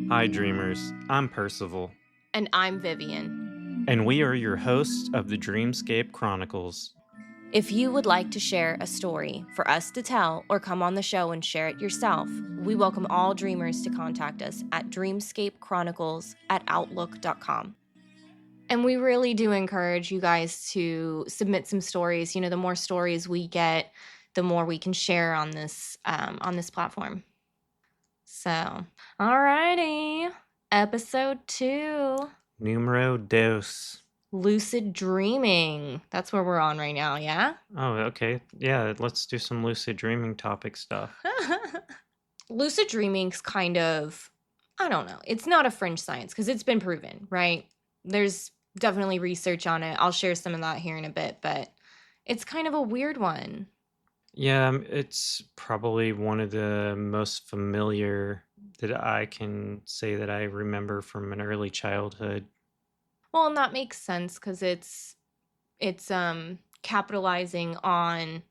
Hi, dreamers. I'm Percival, And I'm Viviane. and we are your hosts of the Dreamscape Chronicles. If you would like to share a story for us to tell or come on the show and share it yourself, we welcome all dreamers to contact us at DreamscapeChronicles@outlook.com. And we really do encourage you guys to submit some stories. You know, the more stories we get, the more we can share on this platform. So, alrighty, episode 2. Numero dos. Lucid dreaming. That's where we're on right now, yeah? Oh, okay. Yeah, let's do some lucid dreaming topic stuff. Lucid dreaming's kind of, I don't know. It's not a fringe science because it's been proven, right? There's definitely research on it. I'll share some of that here in a bit, but it's kind of a weird one. Yeah, it's probably one of the most familiar that I can say that I remember from an early childhood. Well, and that makes sense because it's capitalizing on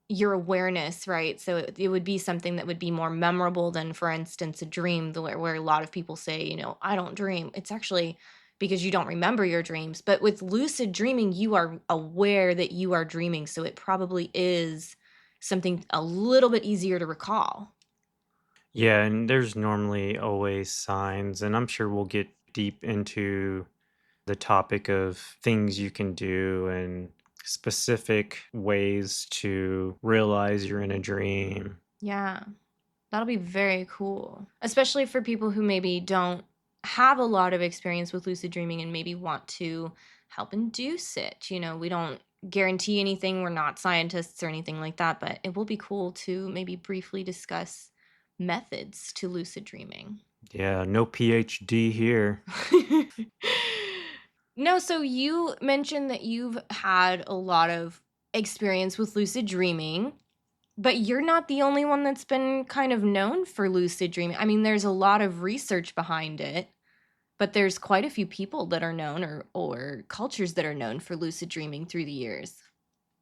your awareness, right? So it would be something that would be more memorable than, for instance, a dream, where a lot of people say, you know, I don't dream. It's actually because you don't remember your dreams. But with lucid dreaming, you are aware that you are dreaming. So it probably is something a little bit easier to recall. Yeah, and there's normally always signs, and I'm sure we'll get deep into the topic of things you can do and specific ways to realize you're in a dream. Yeah, that'll be very cool, especially for people who maybe don't have a lot of experience with lucid dreaming and maybe want to help induce it. You know, we don't guarantee anything. We're not scientists or anything like that, but it will be cool to maybe briefly discuss methods to lucid dreaming. Yeah, no PhD here. No, so you mentioned that you've had a lot of experience with lucid dreaming, but you're not the only one that's been kind of known for lucid dreaming. I mean, there's a lot of research behind it, but there's quite a few people that are known or cultures that are known for lucid dreaming through the years.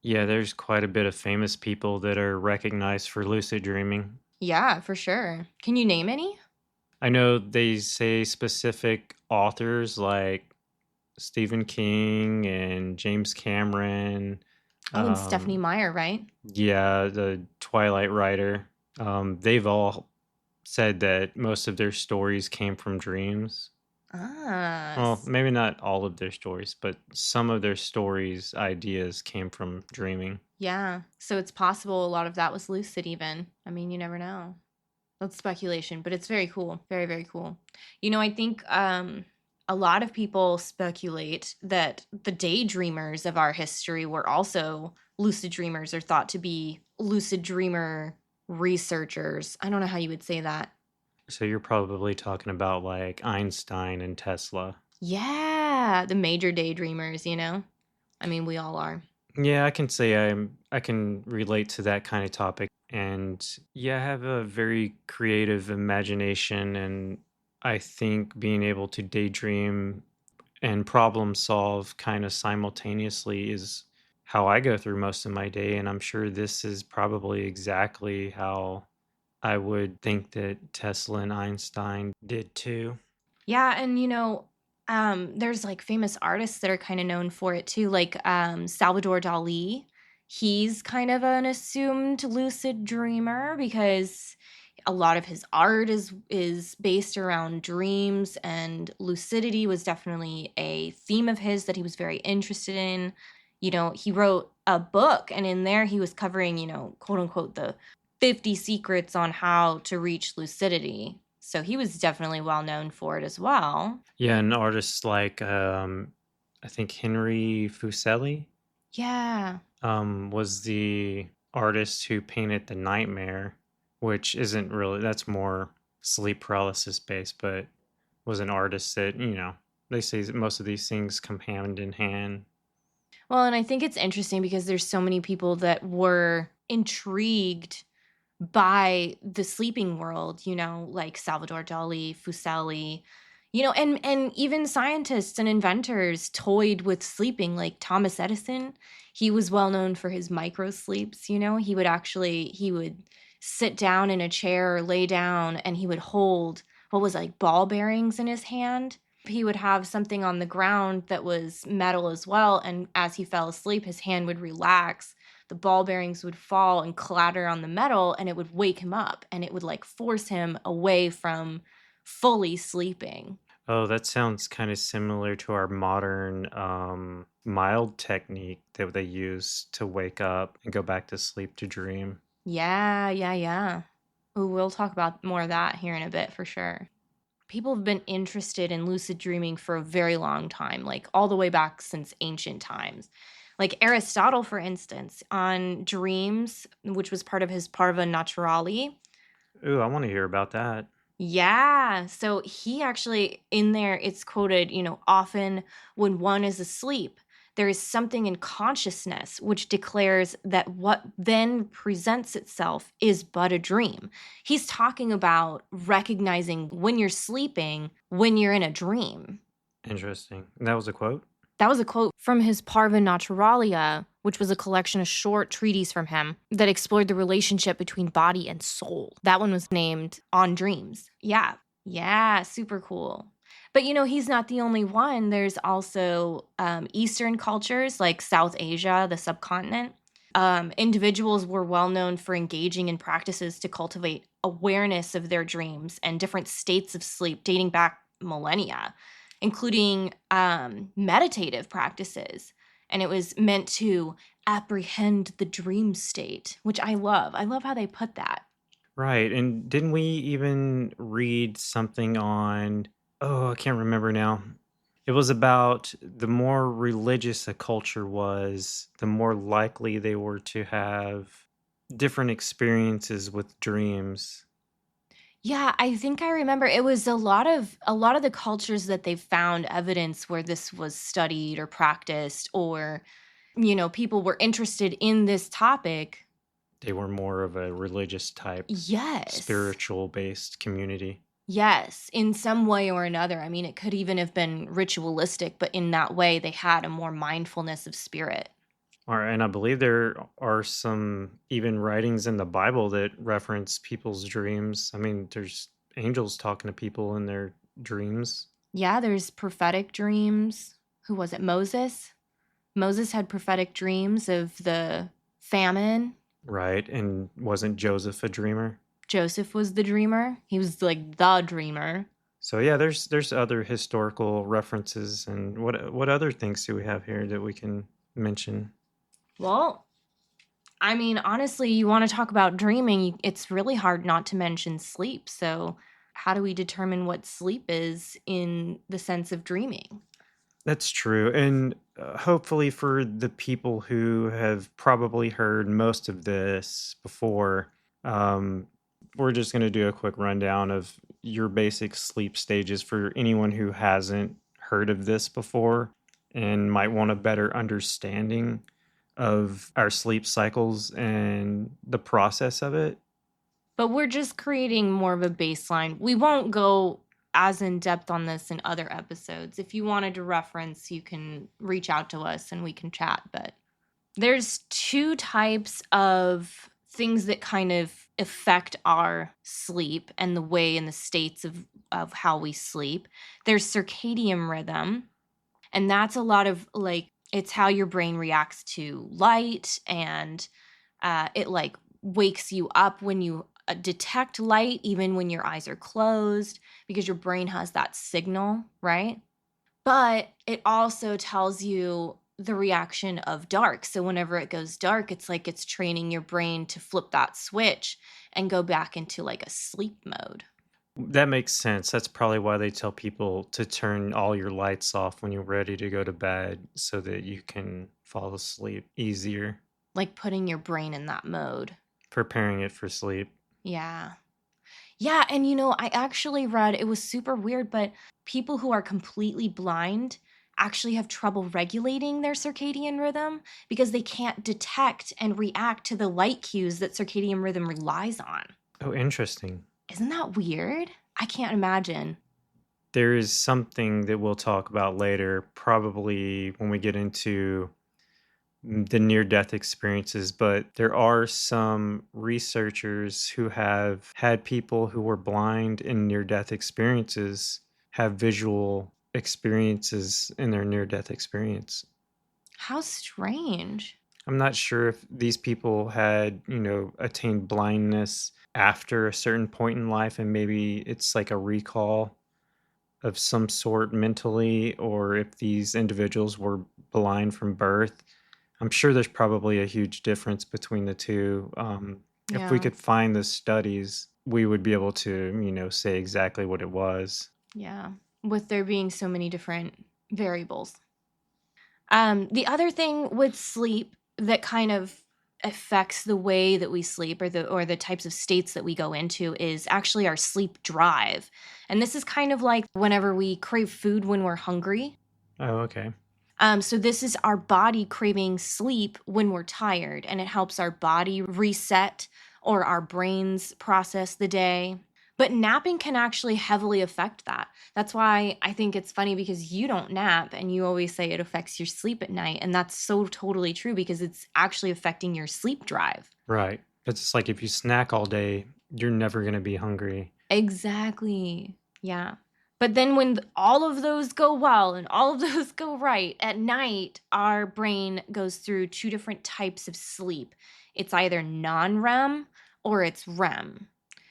Yeah, there's quite a bit of famous people that are recognized for lucid dreaming. Yeah, for sure. Can you name any? I know they say specific authors like Stephen King and James Cameron. Oh, and Stephanie Meyer, right? Yeah, the Twilight writer. They've all said that most of their stories came from dreams. Well, Ah, maybe not all of their stories, but some of their stories' ideas came from dreaming. yeah. So it's possible a lot of that was lucid even. I mean, you never know. That's speculation, but it's very cool. Very, very cool. You know, I think a lot of people speculate that the daydreamers of our history were also lucid dreamers or thought to be lucid dreamer researchers. I don't know how you would say that. So you're probably talking about like Einstein and Tesla. Yeah, the major daydreamers, you know? I mean, we all are. Yeah, I can say I can relate to that kind of topic. And yeah, I have a very creative imagination, and I think being able to daydream and problem solve kind of simultaneously is how I go through most of my day. And I'm sure this is probably exactly how I would think that Tesla and Einstein did too. Yeah, and you know, there's like famous artists that are kind of known for it too, like Salvador Dali. He's kind of an assumed lucid dreamer because a lot of his art is based around dreams, and lucidity was definitely a theme of his that he was very interested in. You know, he wrote a book, and in there he was covering, you know, quote unquote, the 50 secrets on how to reach lucidity. So he was definitely well known for it as well. Yeah, and artists like I think Henry Fuseli Yeah. was the artist who painted The Nightmare, which isn't really, that's more sleep paralysis based, but was an artist that, they say that most of these things come hand in hand. Well, and I think it's interesting because there's so many people that were intrigued by the sleeping world, you know, like Salvador Dali, Fuseli, you know, and even scientists and inventors toyed with sleeping, like Thomas Edison. He was well known for his micro sleeps, you know. He would sit down in a chair or lay down and he would hold what was it, like ball bearings in his hand. He would have something on the ground that was metal as well, and as he fell asleep, his hand would relax. The ball bearings would fall and clatter on the metal, and it would wake him up, and it would like force him away from fully sleeping. Oh, that sounds kind of similar to our modern mild technique that they use to wake up and go back to sleep to dream. Yeah, yeah, yeah. Ooh, we'll talk about more of that here in a bit for sure. People have been interested in lucid dreaming for a very long time, like all the way back since ancient times. Like Aristotle, for instance, on dreams, which was part of his Parva Naturali. Ooh, I want to hear about that. Yeah. So he actually, in there, it's quoted, often when one is asleep, there is something in consciousness which declares that what then presents itself is but a dream. He's talking about recognizing when you're sleeping, when you're in a dream. Interesting. And that was a quote? That was a quote from his Parva Naturalia, which was a collection of short treatises from him that explored the relationship between body and soul. That one was named On Dreams. Yeah. Yeah, super cool. But he's not the only one. There's also Eastern cultures like South Asia, the subcontinent. Individuals were well known for engaging in practices to cultivate awareness of their dreams and different states of sleep dating back millennia, including meditative practices. And it was meant to apprehend the dream state, which I love. I love how they put that. Right. And didn't we even read something on, oh, I can't remember now. It was about the more religious a culture was, the more likely they were to have different experiences with dreams. Yeah, I think I remember it was a lot of the cultures that they found evidence where this was studied or practiced, or people were interested in this topic. They were more of a religious type, Yes. spiritual based community. Yes, in some way or another. I mean, it could even have been ritualistic, but in that way they had a more mindfulness of spirit. And I believe there are some even writings in the Bible that reference people's dreams. I mean, there's angels talking to people in their dreams. Yeah, there's prophetic dreams. Who was it? Moses? Moses had prophetic dreams of the famine. Right. And wasn't Joseph a dreamer? Joseph was the dreamer. He was like the dreamer. So yeah, there's other historical references, and what other things do we have here that we can mention? Well, I mean, honestly, you want to talk about dreaming, it's really hard not to mention sleep. So, how do we determine what sleep is in the sense of dreaming? That's true. And hopefully for the people who have probably heard most of this before, um, we're just going to do a quick rundown of your basic sleep stages for anyone who hasn't heard of this before and might want a better understanding of our sleep cycles and the process of it. But we're just creating more of a baseline. We won't go as in depth on this in other episodes. If you wanted to reference, you can reach out to us and we can chat. But there's two types of things that kind of affect our sleep and the way and the states of how we sleep. There's circadian rhythm, and that's a lot of like, it's how your brain reacts to light, and it like wakes you up when you detect light, even when your eyes are closed, because your brain has that signal, right? But it also tells you the reaction of dark. So whenever it goes dark, it's like it's training your brain to flip that switch and go back into like a sleep mode. That makes sense. That's probably why they tell people to turn all your lights off when you're ready to go to bed so that you can fall asleep easier, Like putting your brain in that mode. preparing it for sleep. Yeah. Yeah, and I actually read, it was super weird, but people who are completely blind actually have trouble regulating their circadian rhythm because they can't detect and react to the light cues that circadian rhythm relies on. Oh, interesting. Isn't that weird? I can't imagine. There is something that we'll talk about later, probably when we get into the near death experiences, but there are some researchers who have had people who were blind in near death experiences have visual experiences in their near death experience. How strange. I'm not sure if these people had, attained blindness after a certain point in life and maybe it's like a recall of some sort mentally, or if these individuals were blind from birth. I'm sure there's probably a huge difference between the two. If we Yeah. could find the studies, we would be able to, say exactly what it was. Yeah. With there being so many different variables. The other thing with sleep that kind of affects the way that we sleep or the types of states that we go into is actually our sleep drive. And this is kind of like whenever we crave food when we're hungry. Oh, okay. So this is our body craving sleep when we're tired, and it helps our body reset or our brains process the day. But napping can actually heavily affect that. That's why I think it's funny because you don't nap and you always say it affects your sleep at night. And that's so totally true because it's actually affecting your sleep drive. Right. It's just like if you snack all day, you're never going to be hungry. Exactly. Yeah. But then when all of those go well and all of those go right, at night, our brain goes through two different types of sleep. It's either non REM or it's REM.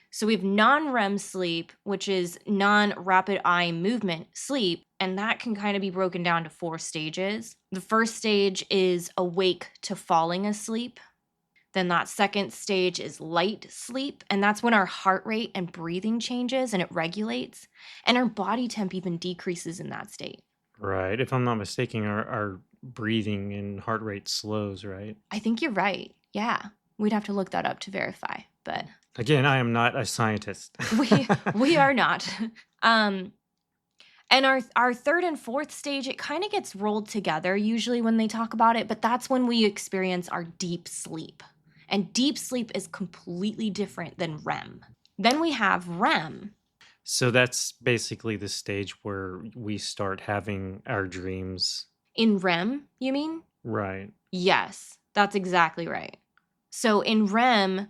So we have non REM sleep, which is non rapid eye movement sleep, and that can kind of be broken down to 4 stages. The first stage is awake to falling asleep. Then that second stage is light sleep, and that's when our heart rate and breathing changes and it regulates, and our body temp even decreases in that state. Right. If I'm not mistaken, our breathing and heart rate slows, right? I think you're right. Yeah. We'd have to look that up to verify, but Again, I am not a scientist. we are not. Um and our third and fourth stage, it kind of gets rolled together usually when they talk about it, but that's when we experience our deep sleep. And deep sleep is completely different than REM. Then we have REM. So that's basically the stage where we start having our dreams. In REM, you mean? Right. Yes, that's exactly right. So in REM,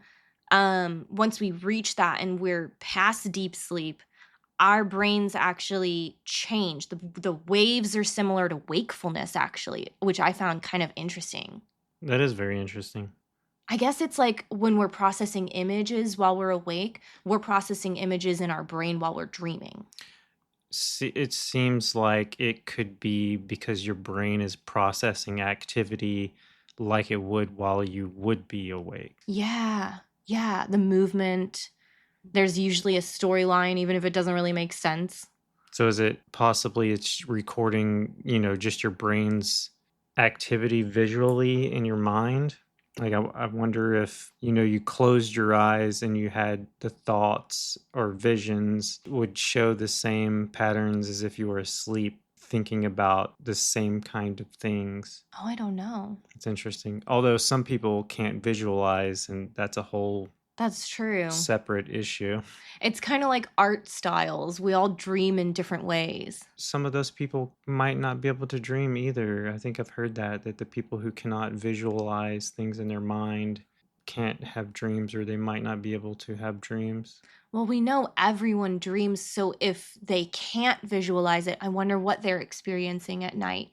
once we reach that and we're past deep sleep, our brains actually change. The waves are similar to wakefulness, actually, which I found kind of interesting. That is very interesting. I guess it's like when we're processing images while we're awake, we're processing images in our brain while we're dreaming. It seems like it could be because your brain is processing activity like it would while you would be awake. Yeah, yeah, the movement. There's usually a storyline, even if it doesn't really make sense. So is it possibly it's recording, just your brain's activity visually in your mind? Like I wonder if, you closed your eyes and you had the thoughts or visions would show the same patterns as if you were asleep thinking about the same kind of things. Oh, I don't know. It's interesting. Although some people can't visualize, and that's a whole That's true. separate issue. It's kind of like art styles. We all dream in different ways. Some of those people might not be able to dream either. I think I've heard that the people who cannot visualize things in their mind can't have dreams, or they might not be able to have dreams. Well, we know everyone dreams, so if they can't visualize it, I wonder what they're experiencing at night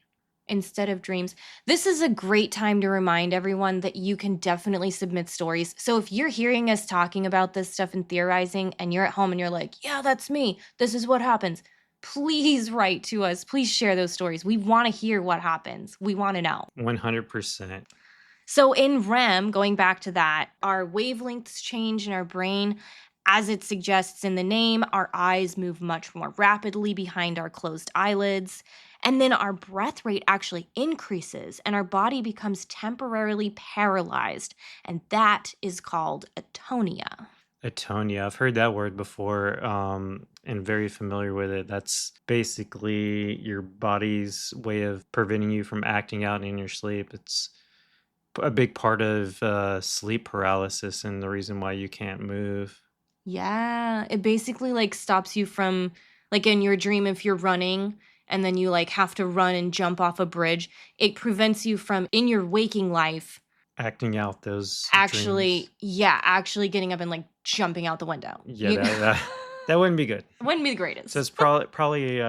instead of dreams. This is a great time to remind everyone that you can definitely submit stories. So if you're hearing us talking about this stuff and theorizing, and you're at home and you're like, yeah, that's me, this is what happens, please write to us. Please share those stories. We want to hear what happens. We want to know. 100%. So in REM, going back to that, our wavelengths change in our brain. As it suggests in the name, our eyes move much more rapidly behind our closed eyelids. And then our breath rate actually increases and our body becomes temporarily paralyzed. And that is called atonia. Atonia. I've heard that word before, and very familiar with it. That's basically your body's way of preventing you from acting out in your sleep. It's a big part of sleep paralysis and the reason why you can't move. Yeah, it basically like stops you from, like in your dream, if you're running and then you like have to run and jump off a bridge, it prevents you from in your waking life Acting out those dreams. actually getting up and like jumping out the window. Yeah, that wouldn't be good. Wouldn't be the So greatest. it's probably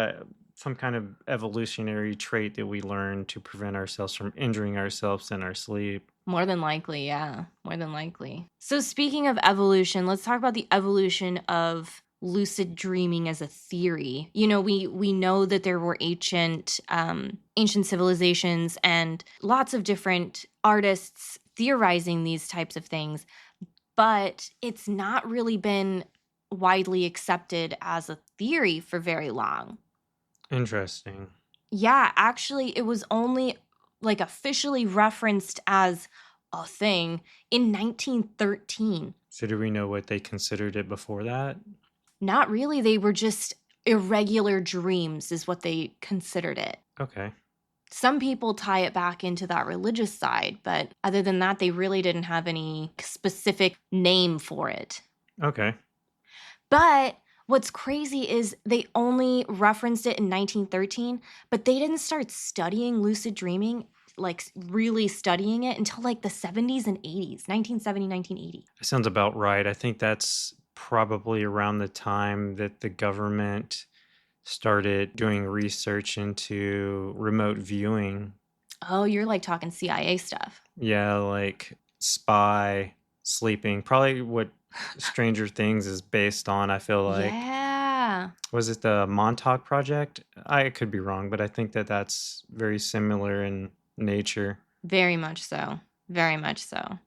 some kind of evolutionary trait that we learn to prevent ourselves from injuring ourselves in our sleep. More than likely, yeah. More than likely. So speaking of evolution, let's talk about the evolution of lucid dreaming as a theory. You know, we know that there were ancient civilizations and lots of different artists theorizing these types of things, but it's not really been widely accepted as a theory for very long. Interesting. Yeah, actually, it was only like officially referenced as a thing in 1913. So do we know what they considered it before that? Not really, they were just irregular dreams, is what they considered it. Okay. Some people tie it back into that religious side, but other than that, they really didn't have any specific name for it. Okay. But what's crazy is they only referenced it in 1913, but they didn't start studying lucid dreaming, like really studying it, until like the 70s and 80s, 1970, 1980. That sounds about right. I think that's probably around the time that the government started doing research into remote viewing. Oh, you're like talking CIA stuff. Yeah, like spy sleeping. Probably what Stranger Things is based on, I feel like. Yeah. Was it the Montauk Project? I could be wrong, but I think that that's very similar in nature. Very much so. Very much so.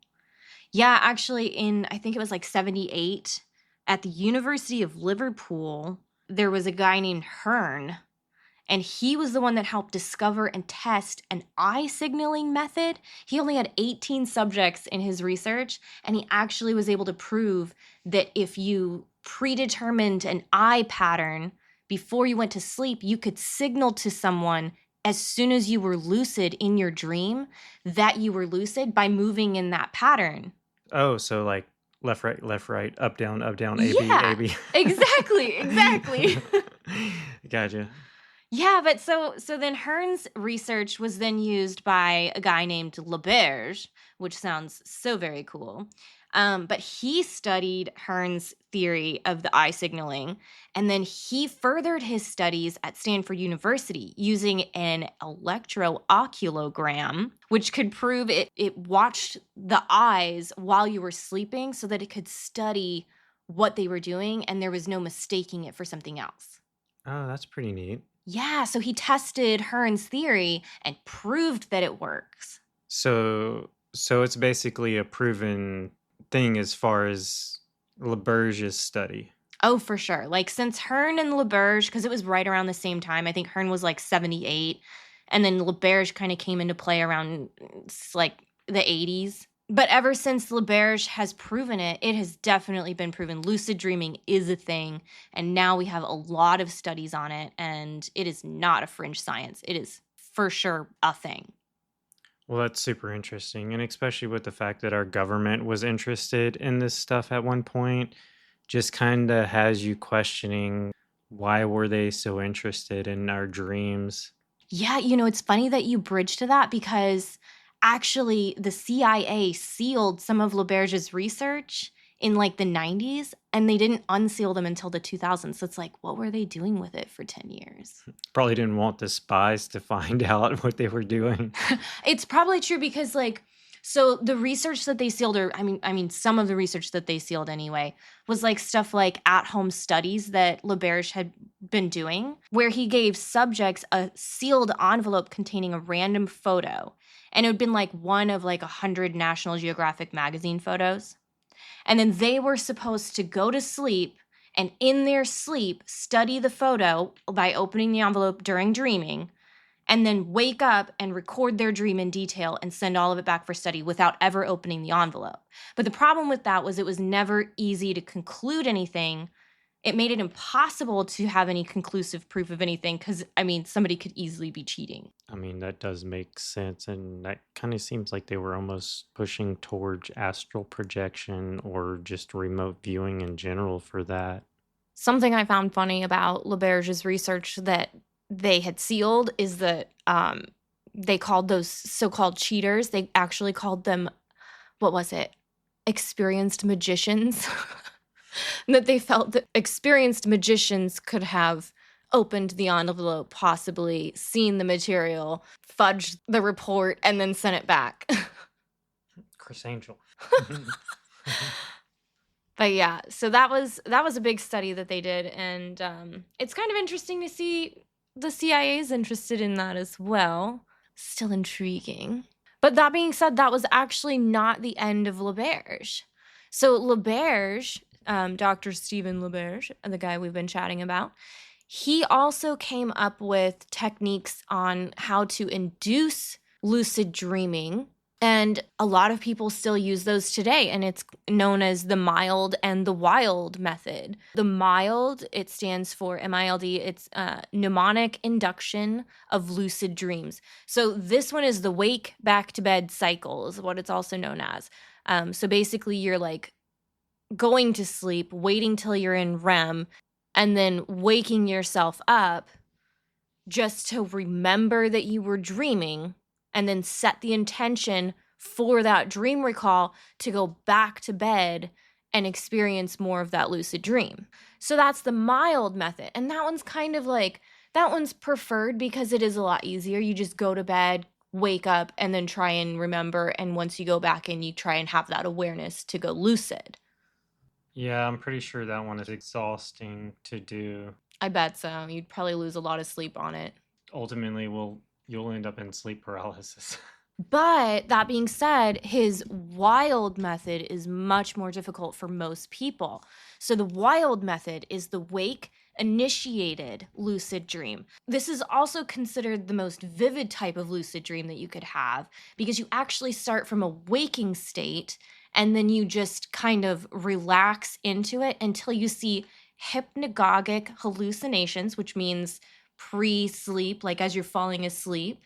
Yeah, actually, I think it was like 78, at the University of Liverpool, there was a guy named Hearn, and he was the one that helped discover and test an eye signaling method. He only had 18 subjects in his research, and he actually was able to prove that if you predetermined an eye pattern before you went to sleep, you could signal to someone as soon as you were lucid in your dream that you were lucid by moving in that pattern. Oh, so like left, right, up, down, A, B, Yeah, A, B. exactly. Gotcha. Yeah, but so then Hearn's research was then used by a guy named Laberge, which sounds so very cool. But he studied Hearn's theory of the eye signaling, and then he furthered his studies at Stanford University using an electrooculogram, which could prove it watched the eyes while you were sleeping so that it could study what they were doing, and there was no mistaking it for something else. Oh, that's pretty neat. Yeah, so he tested Hearn's theory and proved that it works. So it's basically a proven thing as far as Laberge's study. Oh, for sure. Like since Hearn and Laberge, because it was right around the same time, I think Hearn was like 78, and then Laberge kind of came into play around like the 80s. But ever since Laberge has proven it, it has definitely been proven. Lucid dreaming is a thing, and now we have a lot of studies on it, and it is not a fringe science. It is for sure a thing. Well, that's super interesting, and especially with the fact that our government was interested in this stuff at one point, just kind of has you questioning why were they so interested in our dreams. Yeah, it's funny that you bridge to that because actually the CIA sealed some of Laberge's research in like the 90s and they didn't unseal them until the 2000s. So it's like, what were they doing with it for 10 years? Probably didn't want the spies to find out what they were doing. It's probably true because so the research that they sealed, or I mean, some of the research that they sealed anyway, was like stuff like at-home studies that Laberge had been doing, where he gave subjects a sealed envelope containing a random photo, and it had been like one of like 100 National Geographic magazine photos, and then they were supposed to go to sleep and in their sleep study the photo by opening the envelope during dreaming, and then wake up and record their dream in detail and send all of it back for study without ever opening the envelope. But the problem with that was it was never easy to conclude anything. It made it impossible to have any conclusive proof of anything because, somebody could easily be cheating. I mean, that does make sense, and that kind of seems like they were almost pushing towards astral projection or just remote viewing in general for that. Something I found funny about Laberge's research that they had sealed is that they called those so-called cheaters, they actually called them, what was it? Experienced magicians. That they felt that experienced magicians could have opened the envelope, possibly seen the material, fudged the report, and then sent it back. Chris Angel. But yeah, so that was a big study that they did, and it's kind of interesting to see the CIA's interested in that as well. Still intriguing. But that being said, that was actually not the end of LaBerge. So LaBerge, Dr. Stephen LaBerge, the guy we've been chatting about, he also came up with techniques on how to induce lucid dreaming. And a lot of people still use those today, and it's known as the mild and the wild method. The mild, it stands for MILD, it's mnemonic induction of lucid dreams. So this one is the wake back to bed cycle, is what it's also known as. So basically, you're like going to sleep, waiting till you're in REM, and then waking yourself up just to remember that you were dreaming, and then set the intention for that dream recall to go back to bed and experience more of that lucid dream. So that's the mild method. And that one's kind of like, that one's preferred because it is a lot easier. You just go to bed, wake up, and then try and remember. And once you go back in, you try and have that awareness to go lucid. Yeah, I'm pretty sure that one is exhausting to do. I bet so. You'd probably lose a lot of sleep on it. Ultimately, you'll end up in sleep paralysis. But that being said, his wild method is much more difficult for most people. So the wild method is the wake initiated lucid dream. This is also considered the most vivid type of lucid dream that you could have, because you actually start from a waking state and then you just kind of relax into it until you see hypnagogic hallucinations, which means pre-sleep, like as you're falling asleep.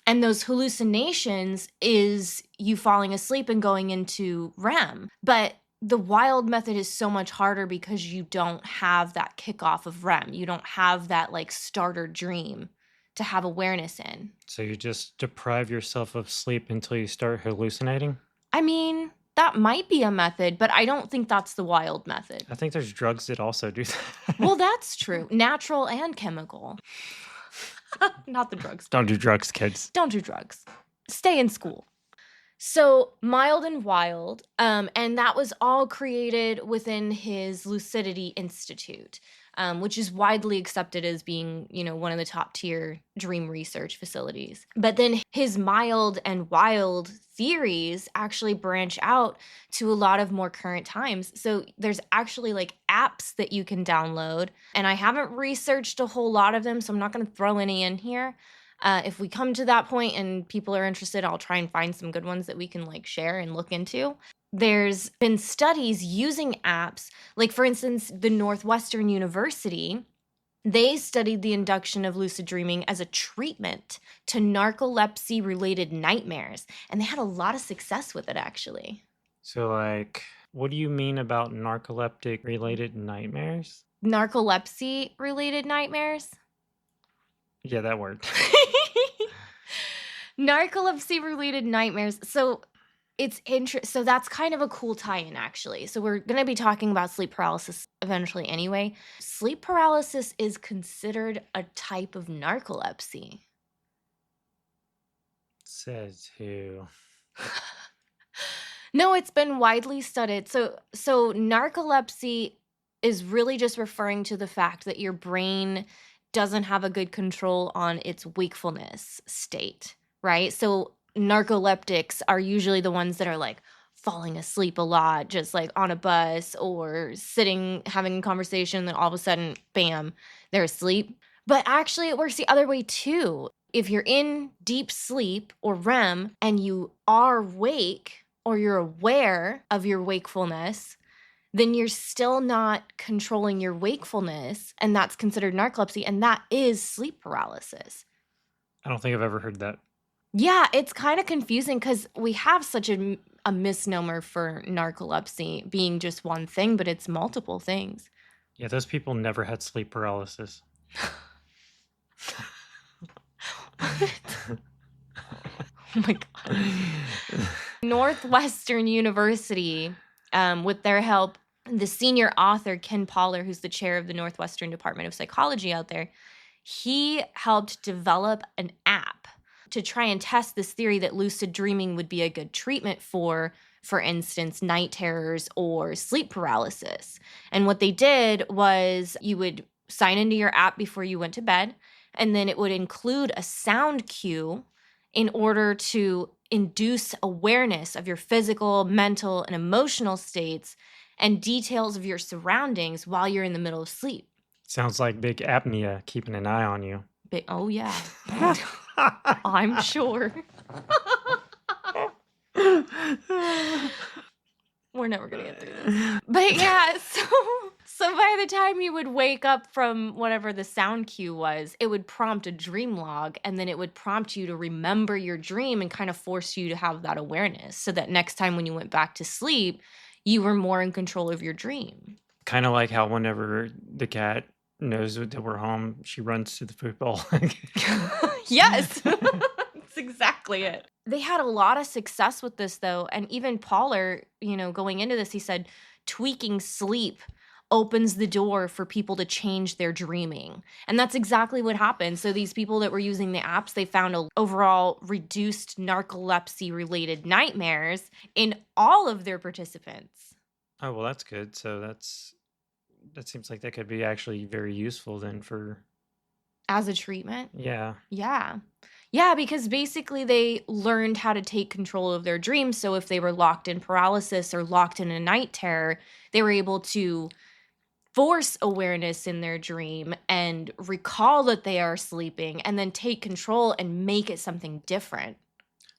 And those hallucinations is you falling asleep and going into REM. But the wild method is so much harder because you don't have that kickoff of REM. You don't have that like starter dream to have awareness in. So you just deprive yourself of sleep until you start hallucinating? I mean, that might be a method, but I don't think that's the wild method. I think there's drugs that also do that. Well, that's true. Natural and chemical. Not the drugs. Don't do drugs, kids. Don't do drugs. Stay in school. So mild and wild, and that was all created within his Lucidity Institute, which is widely accepted as being, one of the top tier dream research facilities. But then his mild and wild theories actually branch out to a lot of more current times. So there's actually like apps that you can download, and I haven't researched a whole lot of them, so I'm not going to throw any in here. If we come to that point and people are interested, I'll try and find some good ones that we can like share and look into. There's been studies using apps, like for instance, the Northwestern University, they studied the induction of lucid dreaming as a treatment to narcolepsy-related nightmares, and they had a lot of success with it, actually. So, like, what do you mean about narcoleptic-related nightmares? Narcolepsy-related nightmares? Yeah, that word. Narcolepsy-related nightmares. So so that's kind of a cool tie-in, actually. So we're going to be talking about sleep paralysis eventually anyway. Sleep paralysis is considered a type of narcolepsy. Says who? No, it's been widely studied. So narcolepsy is really just referring to the fact that your brain doesn't have a good control on its wakefulness state, right? So narcoleptics are usually the ones that are like falling asleep a lot, just like on a bus or sitting, having a conversation, then all of a sudden, bam, they're asleep. But actually, it works the other way too. If you're in deep sleep or REM and you are awake or you're aware of your wakefulness, then you're still not controlling your wakefulness, and that's considered narcolepsy, and that is sleep paralysis. I don't think I've ever heard that. Yeah, it's kind of confusing because we have such a misnomer for narcolepsy being just one thing, but it's multiple things. Yeah, those people never had sleep paralysis. Oh my God. Northwestern University, with their help, the senior author, Ken Poller, who's the chair of the Northwestern Department of Psychology out there, he helped develop an app to try and test this theory that lucid dreaming would be a good treatment for instance, night terrors or sleep paralysis. And what they did was you would sign into your app before you went to bed, and then it would include a sound cue in order to induce awareness of your physical, mental, and emotional states and details of your surroundings while you're in the middle of sleep. Sounds like big apnea keeping an eye on you. Oh, yeah. I'm sure. We're never going to get through this. But yeah, so by the time you would wake up from whatever the sound cue was, it would prompt a dream log, and then it would prompt you to remember your dream and kind of force you to have that awareness so that next time when you went back to sleep, you were more in control of your dream. Kind of like how whenever the cat knows that we're home, she runs to the football. Yes. That's exactly it. They had a lot of success with this, though. And even Poller, going into this, he said tweaking sleep opens the door for people to change their dreaming. And that's exactly what happened. So these people that were using the apps, they found a overall reduced narcolepsy-related nightmares in all of their participants. Oh, well, that's good. So that seems like that could be actually very useful then for... As a treatment? Yeah. Yeah. Yeah, because basically they learned how to take control of their dreams. So if they were locked in paralysis or locked in a night terror, they were able to force awareness in their dream and recall that they are sleeping and then take control and make it something different.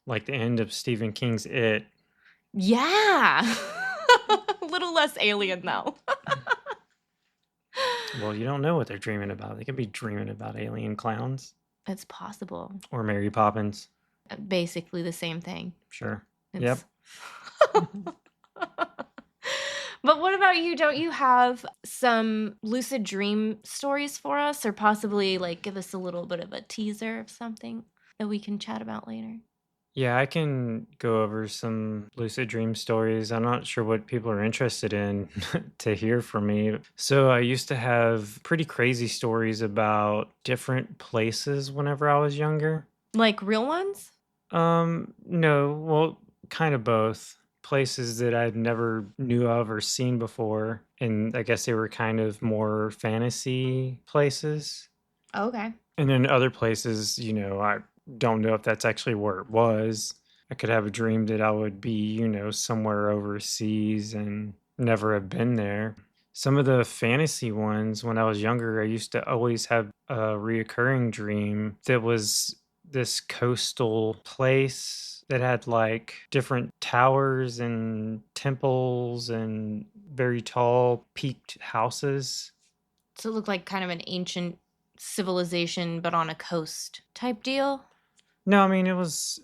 Like the end of Stephen King's It. Yeah. A little less alien, though. Well, you don't know what they're dreaming about. They could be dreaming about alien clowns. It's possible. Or Mary Poppins. Basically the same thing. Sure. Yep. But what about you? Don't you have some lucid dream stories for us, or possibly give us a little bit of a teaser of something that we can chat about later? Yeah, I can go over some lucid dream stories. I'm not sure what people are interested in to hear from me. So I used to have pretty crazy stories about different places whenever I was younger. Like real ones? No, well, kind of both. Places that I'd never knew of or seen before. And I guess they were kind of more fantasy places. Okay. And then other places, I don't know if that's actually where it was. I could have a dream that I would be, somewhere overseas and never have been there. Some of the fantasy ones, when I was younger, I used to always have a reoccurring dream that was this coastal place that had different towers and temples and very tall peaked houses. So it looked like kind of an ancient civilization, but on a coast type deal? No, I mean, it was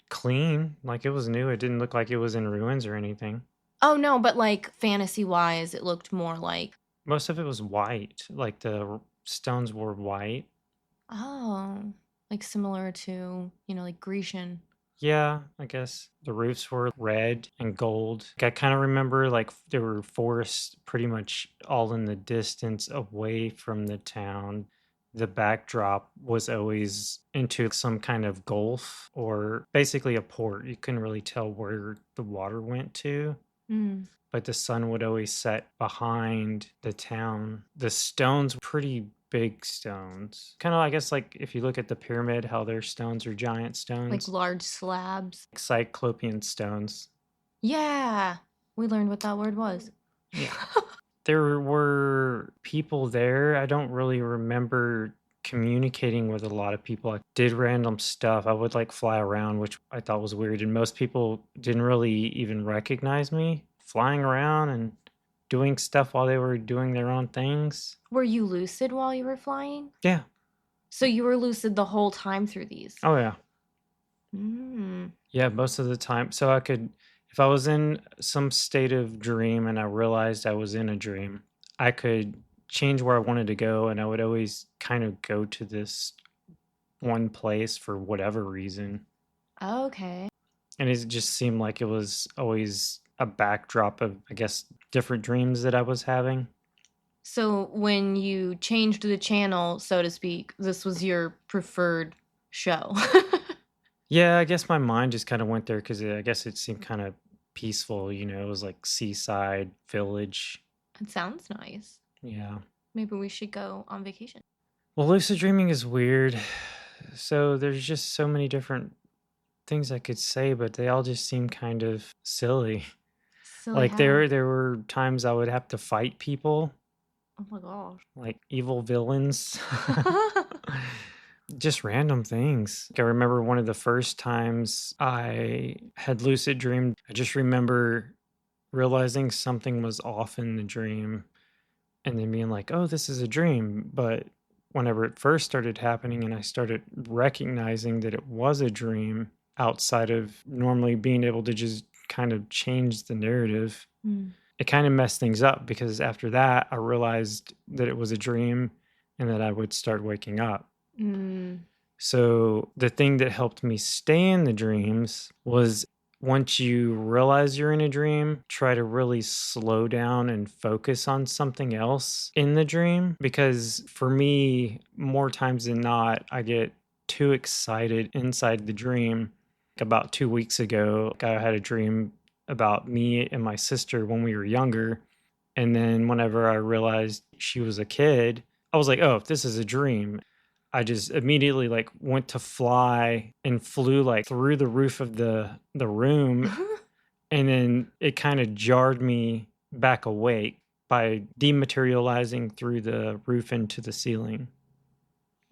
clean. It was new. It didn't look like it was in ruins or anything. Oh, no, but fantasy-wise, it looked more like... Most of it was white. The stones were white. Oh, similar to, Grecian. Yeah, I guess the roofs were red and gold. I kind of remember there were forests pretty much all in the distance away from the town. The backdrop was always into some kind of gulf or basically a port. You couldn't really tell where the water went to. But the sun would always set behind the town. The stones were pretty big stones. Kind of, I guess, if you look at the pyramid, how their stones are giant stones. Large slabs. Cyclopean stones. Yeah. We learned what that word was. Yeah. There were people there. I don't really remember communicating with a lot of people. I did random stuff. I would fly around, which I thought was weird. And most people didn't really even recognize me flying around and doing stuff while they were doing their own things. Were you lucid while you were flying? Yeah. So you were lucid the whole time through these? Oh, yeah. Yeah, most of the time. So I could, if I was in some state of dream and I realized I was in a dream, I could change where I wanted to go, and I would always kind of go to this one place for whatever reason. Okay. And it just seemed like it was always a backdrop of, I guess, different dreams that I was having. So when you changed the channel, so to speak, this was your preferred show. Yeah, I guess my mind just kind of went there because I guess it seemed kind of peaceful. It was like seaside village. It sounds nice. Yeah. Maybe we should go on vacation. Well, lucid dreaming is weird. So there's just so many different things I could say, but they all just seem kind of silly. Silly Like how? there were times I would have to fight people, Oh my gosh. like evil villains. Just random things. I remember one of the first times I had lucid dreamed. I just remember realizing something was off in the dream and then being like, oh, this is a dream. But whenever it first started happening and I started recognizing that it was a dream outside of normally being able to just kind of change the narrative, it kind of messed things up because after that, I realized that it was a dream and that I would start waking up. So the thing that helped me stay in the dreams was once you realize you're in a dream, try to really slow down and focus on something else in the dream. Because for me, more times than not, I get too excited inside the dream. About 2 weeks ago, I had a dream about me and my sister when we were younger. And then whenever I realized she was a kid, I was like, oh, this is a dream. I just immediately like went to fly and flew like through the roof of the room, and then it kind of jarred me back awake by dematerializing through the roof into the ceiling.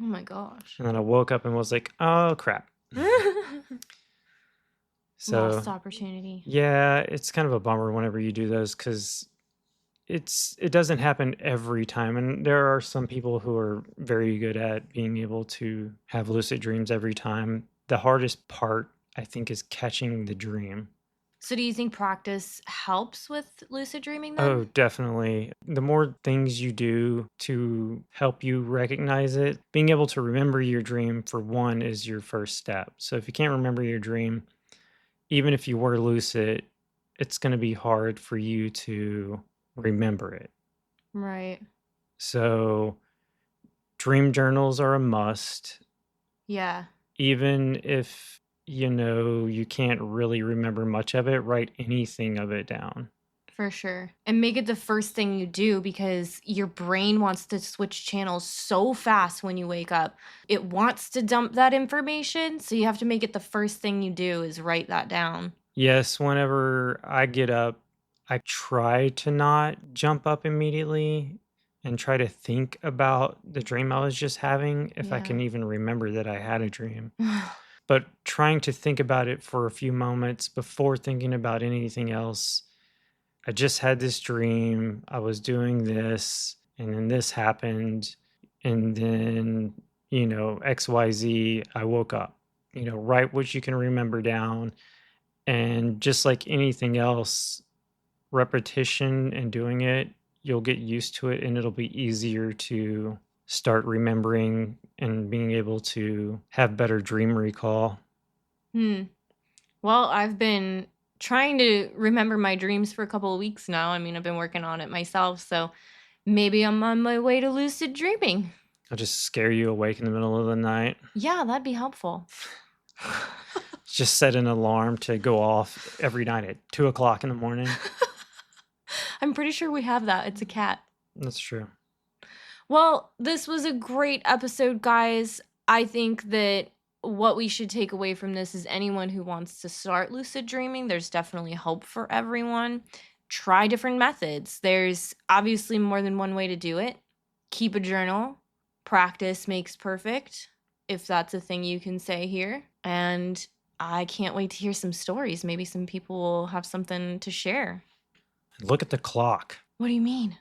Oh my gosh. And then I woke up and was like, oh crap. So Lost opportunity. yeah, it's kind of a bummer whenever you do those because it doesn't happen every time, and there are some people who are very good at being able to have lucid dreams every time. The hardest part, I think, is catching the dream. So do you think practice helps with lucid dreaming Oh, then? definitely. The more things you do to help you recognize it, being able to remember your dream, for one, is your first step. So if you can't remember your dream, even if you were lucid, it's going to be hard for you to remember it. Right. So dream journals are a must, Yeah, even if you can't really remember much of it, write anything of it down. for sure. And make it the first thing you do because your brain wants to switch channels so fast when you wake up. It wants to dump that information, so you have to make it the first thing you do is write that down. Yes, whenever I get up, I try to not jump up immediately and try to think about the dream I was just having, if I can Yeah. even remember that I had a dream. But trying to think about it for a few moments before thinking about anything else. I just had this dream. I was doing this, and then this happened. And then, XYZ, I woke up. Write what you can remember down. And just like anything else, repetition and doing it, you'll get used to it and it'll be easier to start remembering and being able to have better dream recall. Hmm. Well, I've been trying to remember my dreams for a couple of weeks now. I mean, I've been working on it myself, so maybe I'm on my way to lucid dreaming. I'll just scare you awake in the middle of the night. Yeah, that'd be helpful. Just set an alarm to go off every night at 2 o'clock in the morning. I'm pretty sure we have that. It's a cat. That's true. Well, this was a great episode, guys. I think that what we should take away from this is anyone who wants to start lucid dreaming, there's definitely hope for everyone. Try different methods. There's obviously more than one way to do it. Keep a journal. Practice makes perfect, if that's a thing you can say here. And I can't wait to hear some stories. Maybe some people will have something to share. Look at the clock. What do you mean?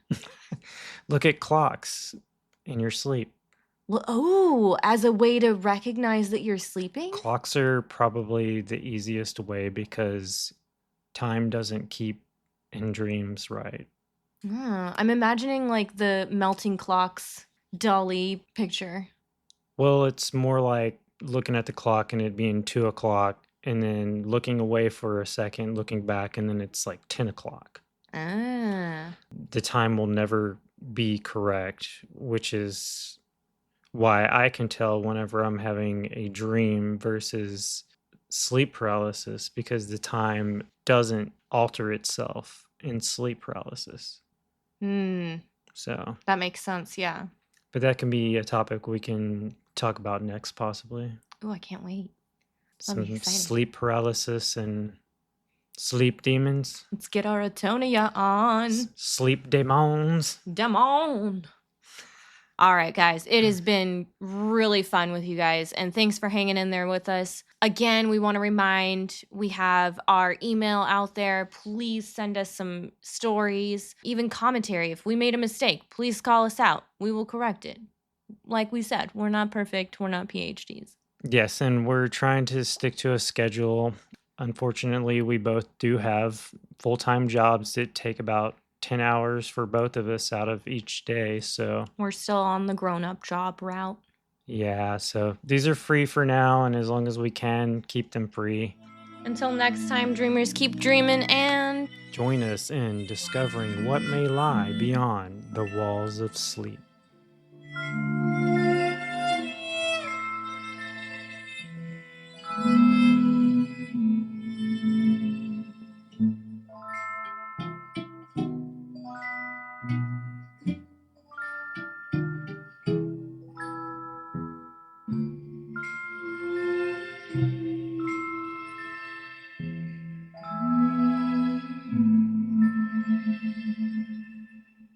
Look at clocks in your sleep. Well, oh, as a way to recognize that you're sleeping? Clocks are probably the easiest way because time doesn't keep in dreams, right? I'm imagining like the melting clocks Dolly picture. Well, it's more like looking at the clock and it being 2 o'clock, and then looking away for a second, looking back, and then it's like 10 o'clock. Ah. The time will never be correct, which is why I can tell whenever I'm having a dream versus sleep paralysis, because the time doesn't alter itself in sleep paralysis. Hmm. So, That makes sense. Yeah. but that can be a topic we can talk about next, possibly. Oh, I can't wait. That'll be Some exciting. sleep paralysis and sleep demons. Let's get our Atonia on. Sleep demons. Demon. All right, guys. It has been really fun with you guys, and thanks for hanging in there with us. Again, we want to remind we have our email out there. Please send us some stories, even commentary. If we made a mistake, please call us out. We will correct it. Like we said, we're not perfect. We're not PhDs. Yes, and we're trying to stick to a schedule. Unfortunately, we both do have full-time jobs that take about 10 hours for both of us out of each day. So, We're still on the grown-up job route. yeah, so these are free for now, and as long as we can, keep them free. Until next time, dreamers, keep dreaming and Join us in discovering what may lie beyond the walls of sleep.